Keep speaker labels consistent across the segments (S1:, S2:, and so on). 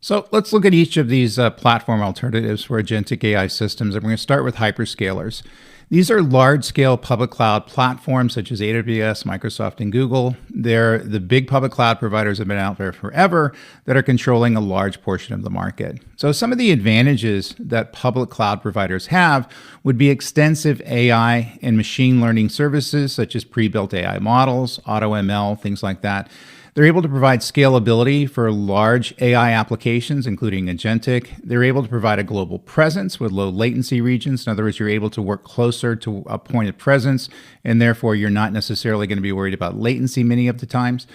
S1: So let's look at each of these platform alternatives for agentic AI systems. And we're going to start with hyperscalers. These are large-scale public cloud platforms such as AWS, Microsoft, and Google. They're the big public cloud providers have been out there forever that are controlling a large portion of the market. So some of the advantages that public cloud providers have would be extensive AI and machine learning services such as pre-built AI models, AutoML, things like that. They're able to provide scalability for large AI applications, including Agentic. They're able to provide a global presence with low latency regions. In other words, you're able to work closer to a point of presence, and therefore you're not necessarily going to be worried about latency many of the times.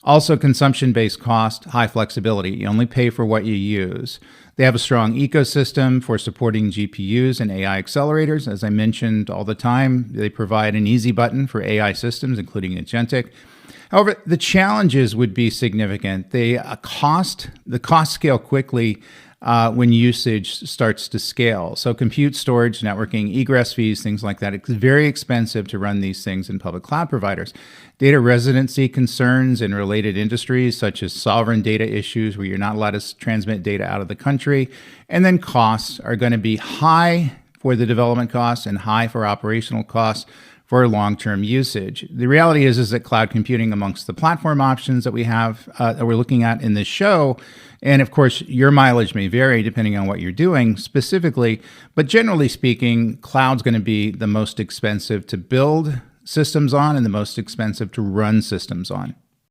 S1: Also, consumption-based cost, high flexibility. You only pay for what you use. They have a strong ecosystem for supporting GPUs and AI accelerators. As I mentioned all the time, they provide an easy button for AI systems, including Agentic. However, the challenges would be significant. The cost scale quickly when usage starts to scale. So compute, storage, networking, egress fees, things like that. It's very expensive to run these things in public cloud providers. Data residency concerns in related industries, such as sovereign data issues where you're not allowed to transmit data out of the country. And then costs are going to be high for the development costs and high for operational costs for long-term usage. The reality is that cloud computing, amongst the platform options that we have, that we're looking at in this show, and of course, your mileage may vary depending on what you're doing specifically, but generally speaking, cloud's going to be the most expensive to build systems on and the most expensive to run systems on.